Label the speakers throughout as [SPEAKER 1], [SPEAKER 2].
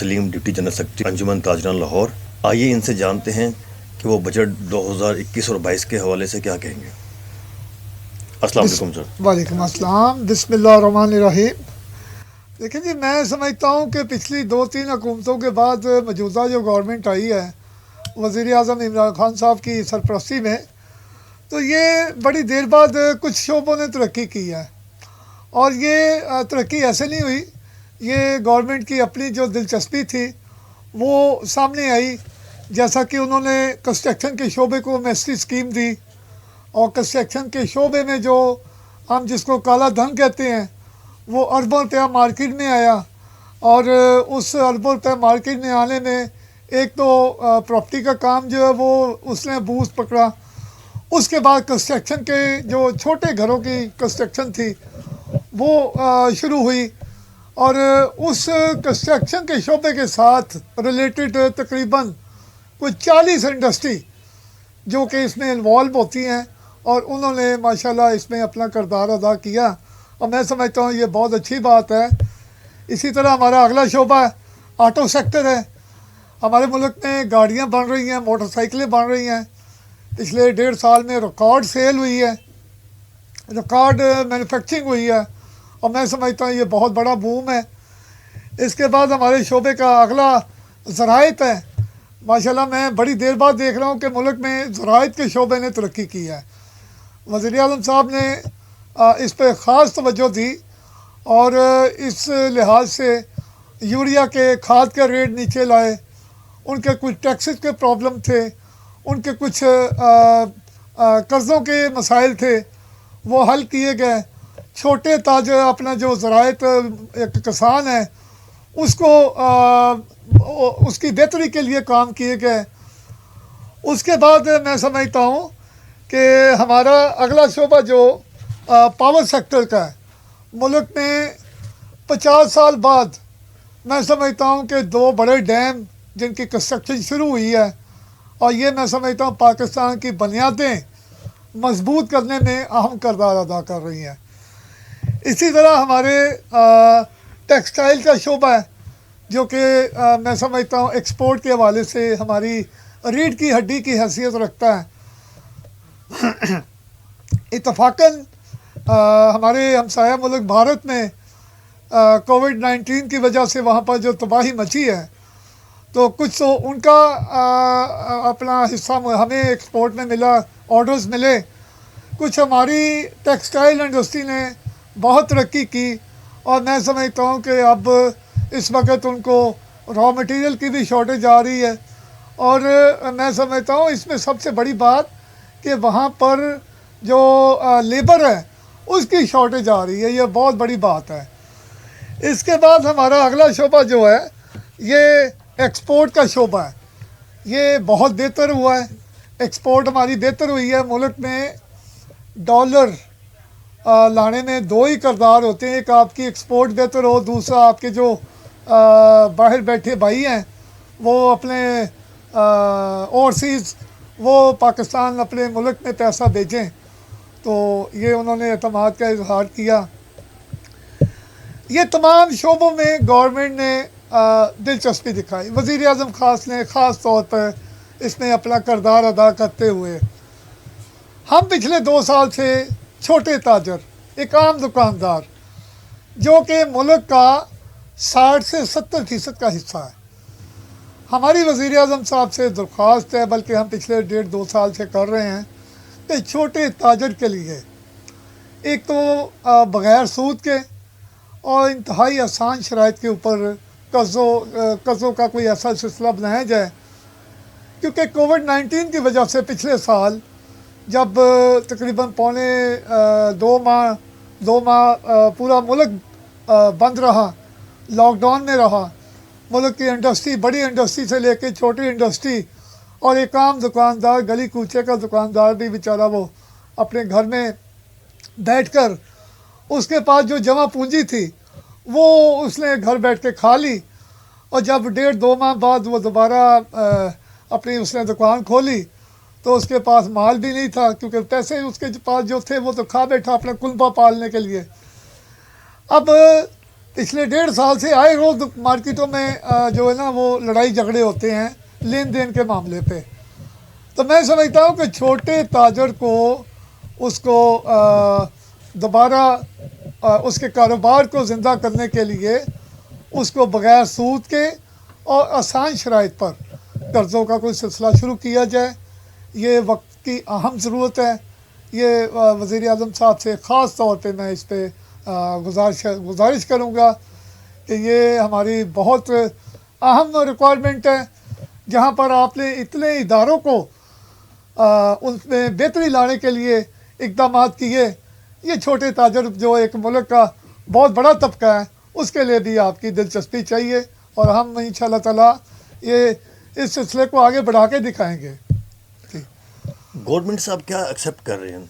[SPEAKER 1] سلیم deputy general secretary انجمن تاجران لاہور. آئیے ان سے جانتے ہیں کہ وہ بجٹ 2021 اور 22 کے حوالے سے کیا کہیں گے. السلام علیکم سر.
[SPEAKER 2] وعلیکم السلام. بسم اللہ الرحمن الرحیم. دیکھیں جی، میں سمجھتا ہوں کہ پچھلی 2-3 حکومتوں کے بعد موجودہ جو گورنمنٹ آئی ہے وزیر اعظم عمران خان صاحب کی سرپرستی میں، تو یہ بڑی دیر بعد کچھ شعبوں نے ترقی کی ہے. اور یہ ترقی ایسے نہیں ہوئی، یہ گورنمنٹ کی اپنی جو دلچسپی تھی وہ سامنے آئی. جیسا کہ انہوں نے کنسٹرکشن کے شعبے کو میسری اسکیم دی، اور کنسٹرکشن کے شعبے میں جو ہم جس کو کالا دھن کہتے ہیں وہ اربوں روپیہ مارکیٹ میں آیا. اور اس اربوں روپیہ مارکیٹ میں آنے میں ایک تو پراپرٹی کا کام جو ہے وہ اس نے بوست پکڑا. اس کے بعد کنسٹرکشن کے جو چھوٹے گھروں کی کنسٹرکشن تھی وہ شروع ہوئی. اور اس کنسٹرکشن کے شعبے کے ساتھ ریلیٹڈ تقریباً کوئی 40 انڈسٹری جو کہ اس میں انوالو ہوتی ہیں، اور انہوں نے ماشاءاللہ اس میں اپنا کردار ادا کیا. اور میں سمجھتا ہوں یہ بہت اچھی بات ہے. اسی طرح ہمارا اگلا شعبہ آٹو سیکٹر ہے. ہمارے ملک میں گاڑیاں بن رہی ہیں، موٹر سائیکلیں بن رہی ہیں. پچھلے 1.5 سال میں ریکارڈ سیل ہوئی ہے، ریکارڈ مینوفیکچرنگ ہوئی ہے، اور میں سمجھتا ہوں یہ بہت بڑا بوم ہے. اس کے بعد ہمارے شعبے کا اگلا زراعت ہے. ماشاءاللہ میں بڑی دیر بعد دیکھ رہا ہوں کہ ملک میں زراعت کے شعبے نے ترقی کی ہے. وزیر اعظم صاحب نے اس پہ خاص توجہ دی، اور اس لحاظ سے یوریا کے کھاد کا ریٹ نیچے لائے. ان کے کچھ ٹیکسز کے پرابلم تھے، ان کے کچھ قرضوں کے مسائل تھے، وہ حل کیے گئے. چھوٹے تاجر اپنا جو زراعت ایک کسان ہے اس کو اس کی بہتری کے لیے کام کیے گئے. اس کے بعد میں سمجھتا ہوں کہ ہمارا اگلا شعبہ جو پاور سیکٹر کا ہے، ملک میں 50 سال بعد میں سمجھتا ہوں کہ 2 بڑے ڈیم جن کی کنسٹرکشن شروع ہوئی ہے، اور یہ میں سمجھتا ہوں پاکستان کی بنیادیں مضبوط کرنے میں اہم کردار ادا کر رہی ہیں. اسی طرح ہمارے ٹیکسٹائل کا شعبہ ہے جو کہ میں سمجھتا ہوں ایکسپورٹ کے حوالے سے ہماری ریڑھ کی ہڈی کی حیثیت رکھتا ہے. اتفاقاً ہمارے ہمسایہ ملک بھارت میں کووڈ-19 کی وجہ سے وہاں پر جو تباہی مچی ہے، تو کچھ تو ان کا اپنا حصہ ہمیں ایکسپورٹ میں ملا، آرڈرز ملے. کچھ ہماری ٹیکسٹائل انڈسٹری نے بہت ترقی کی، اور میں سمجھتا ہوں کہ اب اس وقت ان کو را مٹیریل کی بھی شارٹیج آ رہی ہے. اور میں سمجھتا ہوں اس میں سب سے بڑی بات کہ وہاں پر جو لیبر ہے اس کی شارٹیج آ رہی ہے. یہ بہت بڑی بات ہے. اس کے بعد ہمارا اگلا شعبہ جو ہے یہ ایکسپورٹ کا شعبہ ہے. یہ بہت بہتر ہوا ہے، ایکسپورٹ ہماری بہتر ہوئی ہے. ملک میں ڈالر لانے میں 2 ہی کردار ہوتے ہیں، ایک آپ کی ایکسپورٹ بہتر ہو، دوسرا آپ کے جو باہر بیٹھے بھائی ہیں وہ اپنے اوورسیز وہ پاکستان اپنے ملک میں پیسہ بھیجیں. تو یہ انہوں نے اعتماد کا اظہار کیا. یہ تمام شعبوں میں گورنمنٹ نے دلچسپی دکھائی. وزیر اعظم نے خاص طور پر اس میں اپنا کردار ادا کرتے ہوئے، ہم پچھلے 2 سال سے چھوٹے تاجر، ایک عام دکاندار جو کہ ملک کا 60 سے 70% کا حصہ ہے، ہماری وزیر اعظم صاحب سے درخواست ہے، بلکہ ہم پچھلے 1.5-2 سال سے کر رہے ہیں کہ چھوٹے تاجر کے لیے ایک تو بغیر سود کے اور انتہائی آسان شرائط کے اوپر قرضوں کا کوئی ایسا سلسلہ بنایا جائے. کیونکہ کووڈ-19 کی وجہ سے پچھلے سال جب تقریباً پونے 2 ماہ پورا ملک بند رہا، لاک ڈاؤن میں رہا، ملک کی انڈسٹری، بڑی انڈسٹری سے لے کے چھوٹی انڈسٹری اور ایک عام دکاندار، گلی کوچے کا دکاندار بھی بیچارہ وہ اپنے گھر میں بیٹھ کر اس کے پاس جو جمع پونجی تھی وہ اس نے گھر بیٹھ کے کھا لی. اور جب 1.5-2 ماہ بعد وہ دوبارہ اپنی اس نے دکان کھولی تو اس کے پاس مال بھی نہیں تھا، کیونکہ پیسے اس کے پاس جو تھے وہ تو کھا بیٹھا اپنا کنبہ پالنے کے لیے. اب पिछले 1.5 साल से आए रोज मार्केटों में जो है ना वो लड़ाई झगड़े होते हैं लेन देन के मामले पे। तो मैं समझता हूँ कि छोटे ताजर को उसको दोबारा उसके कारोबार को ज़िंदा करने के लिए उसको बग़ैर सूद के और आसान शराइत पर कर्ज़ों का कोई सिलसिला शुरू किया जाए। ये वक्त की अहम ज़रूरत है। ये वज़ीर आज़म साहब से ख़ास तौर पे मैं इस पे गुजारिश करूँगा कि ये हमारी बहुत अहम रिक्वायरमेंट है, जहाँ पर आपने इतने इदारों को उनमें बेहतरी लाने के लिए इक़दाम किए। ये छोटे ताजर जो एक मुल्क का बहुत बड़ा तबका है, उसके लिए भी आपकी दिलचस्पी चाहिए और हम इंशाअल्लाह ताला ये इस सिलसिले को आगे बढ़ा के दिखाएंगे।
[SPEAKER 1] गवर्नमेंट साहब क्या एक्सेप्ट कर रहे हैं?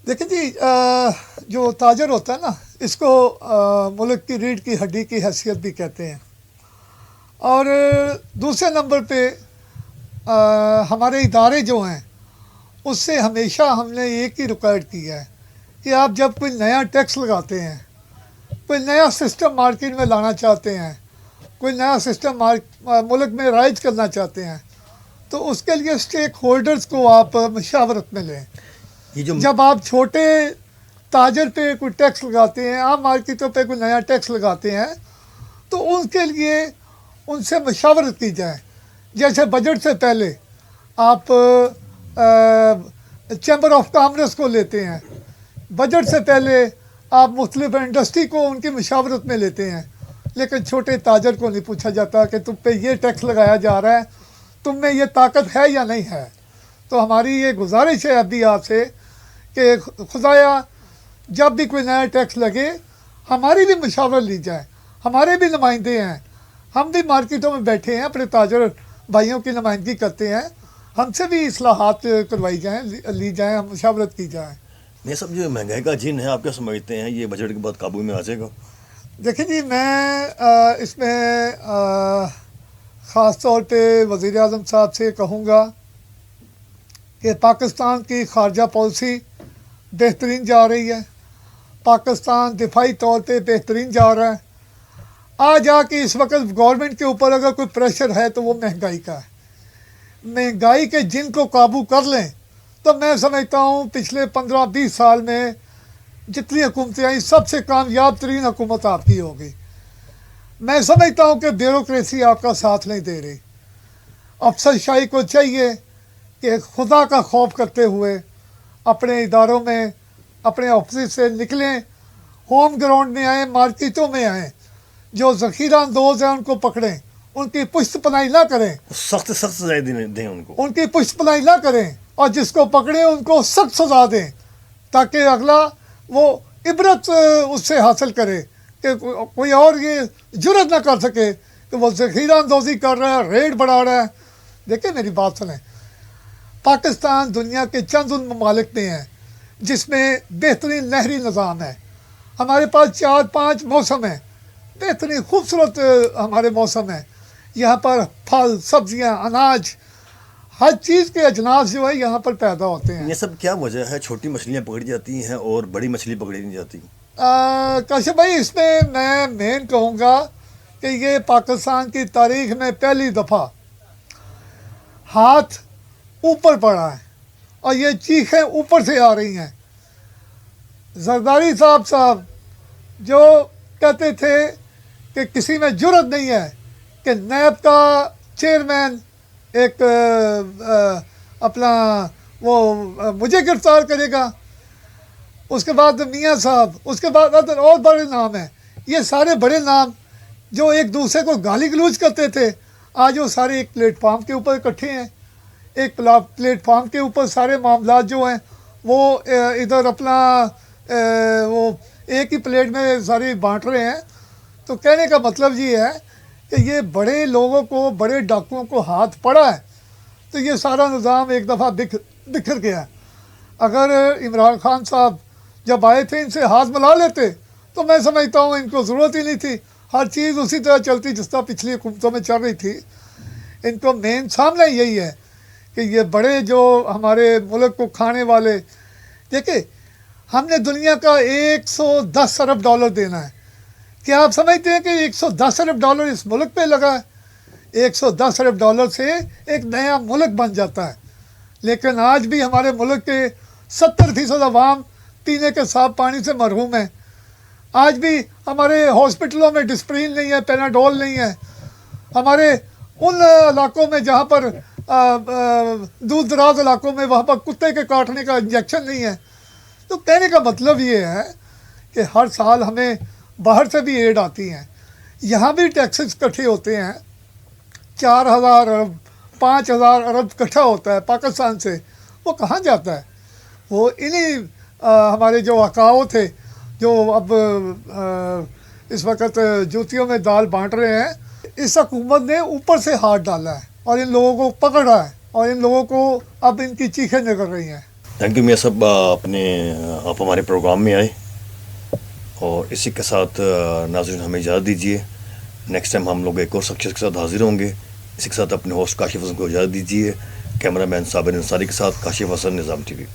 [SPEAKER 2] देखिए जी, जो ताजर होता है ना, इसको मुल्क की रीढ़ की हड्डी की हैसियत भी कहते हैं। और दूसरे नंबर पे हमारे इदारे जो हैं उससे हमेशा हमने एक ही रिक्वायर्ड किया है कि आप जब कोई नया टैक्स लगाते हैं, कोई नया सिस्टम मार्केट में लाना चाहते हैं, कोई नया सिस्टम मुल्क में राइज करना चाहते हैं, तो उसके लिए स्टेक होल्डर्स को आप मशावरत में लें। जब आप छोटे ताजर पे कोई टैक्स लगाते हैं, आम मार्केटों पे कोई नया टैक्स लगाते हैं, तो उनके लिए उनसे मशावरत की जाए। जैसे बजट से पहले आप चैम्बर ऑफ कॉमर्स को लेते हैं, बजट से पहले आप मुख्तलिफ इंडस्ट्री को उनकी मशावरत में लेते हैं, लेकिन छोटे ताजर को नहीं पूछा जाता कि तुम पे ये टैक्स लगाया जा रहा है, तुम में ये ताकत है या नहीं है। तो हमारी ये गुजारिश है अभी आपसे कि खुदाया जब भी कोई नया टैक्स लगे हमारी भी मशावरत ली जाए। हमारे भी नुमाइंदे हैं, हम भी मार्केटों में बैठे हैं, अपने ताजर भाइयों की नुमाइंदगी करते हैं, हमसे भी इस्लाहात करवाई जाएँ, ली जाएँ, हम मशावरत की जाए।
[SPEAKER 1] ये सब जो महंगाई का जिन है, आप क्या समझते हैं ये बजट के बाद काबू में आ जाएगा?
[SPEAKER 2] देखिए जी, मैं इसमें ख़ास तौर पे वज़ीर आज़म साहब से कहूँगा कि पाकिस्तान की ख़ारजा पॉलिसी बेहतरीन जा रही है, पाकिस्तान दिफाई तौर पे बेहतरीन जा रहा है। आज आके इस वक्त गवर्नमेंट के ऊपर अगर कोई प्रेशर है तो वो महंगाई का है। महंगाई के जिन को काबू कर लें तो मैं समझता हूँ पिछले 15-20 साल में जितनी हुकूमतें आई सबसे कामयाब तरीन हुकूमत आपकी होगी। मैं समझता हूँ कि ब्यूरोक्रेसी आपका साथ नहीं दे रही। अफसरशाही को चाहिए कि खुदा का खौफ करते हुए अपने इदारों में, अपने ऑफिस से निकलें, होम ग्राउंड में आएँ, मार्केटों में आएँ, जो ज़ख़ीरा अंदोज़ हैं उनको पकड़ें, उनकी पुश्त पनाही ना करें,
[SPEAKER 1] सख्त सज़ा दें उनको,
[SPEAKER 2] उनकी पुश्त पनाही ना करें, और जिसको पकड़ें उनको सख्त सज़ा दें ताकि अगला वो इबरत उससे हासिल करे कि कोई और ये जुर्रत ना कर सके कि वो ज़ख़ीरा अंदोज़ी कर रहा है, रेट बढ़ा रहा है। देखिए मेरी बात सुनें, पाकिस्तान दुनिया के चंद उन ममालिक में है जिसमें बेहतरीन नहरी निज़ाम है। हमारे पास 4-5 मौसम हैं, बेहतरीन खूबसूरत हमारे मौसम हैं। यहाँ पर फल, सब्जियाँ, अनाज, हर चीज़ के अजनास जो है यहाँ पर पैदा होते हैं।
[SPEAKER 1] ये सब क्या वजह है? छोटी मछलियाँ पकड़ी जाती हैं और बड़ी मछली पकड़ी नहीं जाती।
[SPEAKER 2] काशिफ भाई, इसमें मैं मेन कहूँगा कि ये पाकिस्तान की तारीख में पहली दफ़ा हाथ ऊपर पड़ा है और ये चीखें ऊपर से आ रही हैं। जरदारी साहब जो कहते थे कि किसी में जुर्रत नहीं है कि नैब का चेयरमैन एक अपना वो मुझे गिरफ्तार करेगा, उसके बाद मियाँ साहब, उसके बाद और बड़े नाम हैं। ये सारे बड़े नाम जो एक दूसरे को गाली गलौज करते थे, आज वो सारे एक प्लेटफार्म के ऊपर इकट्ठे हैं। एक प्लेटफार्म के ऊपर सारे मामलात जो हैं वो इधर अपना वो एक ही प्लेट में सारे बांट रहे हैं। तो कहने का मतलब ये है कि ये बड़े लोगों को, बड़े डाकुओं को हाथ पड़ा है तो ये सारा निज़ाम एक दफ़ा बिखर गया। अगर इमरान खान साहब जब आए थे इनसे हाथ मिला लेते तो मैं समझता हूँ इनको ज़रूरत ही नहीं थी, हर चीज़ उसी तरह चलती जिस तरह पिछली हुकूमतों में चल रही थी। इनको मेन सामने यही है कि ये बड़े जो हमारे मुल्क को खाने वाले, देखिए हमने दुनिया का 110 अरब डॉलर देना है, क्या आप समझते हैं कि 110 अरब डॉलर इस मुल्क पे लगा है? 110 अरब डॉलर से एक नया मुल्क बन जाता है, लेकिन आज भी हमारे मुल्क के 70% अवाम पीने के साफ पानी से महरूम है। आज भी हमारे हॉस्पिटलों में डिस्प्रिन नहीं है, पेनाडोल नहीं है। हमारे उन इलाकों में जहाँ पर दूर दराज इलाकों में वहाँ पर कुत्ते के काटने का इंजेक्शन नहीं है। तो कहने का मतलब ये है कि हर साल हमें बाहर से भी एड आती हैं, यहाँ भी टैक्सेस इकट्ठे होते हैं। 4,000 अरब 5,000 अरब इकट्ठा होता है पाकिस्तान से, वो कहाँ जाता है? वो इन्हीं हमारे जो अकाओ थे जो अब इस वक्त जूतियों में दाल बांट रहे हैं। इस हुकूमत ने ऊपर से हाथ डाला है और इन लोगों को पकड़ा है और इन लोगों को अब इनकी चीखें निकल रही हैं।
[SPEAKER 1] थैंक यू मियाँ साहब, आप हमारे प्रोग्राम में आए, और इसी के साथ नाज़रीन हमें इजाज़त दीजिए। नेक्स्ट टाइम हम लोग एक और शख्सियत के साथ हाजिर होंगे। इसी के साथ अपने होस्ट काशिफ हसन को इजाज़त दीजिए। कैमरा मैन साबिर अंसारी के साथ काशिफ हसन, निज़ाम टीवी।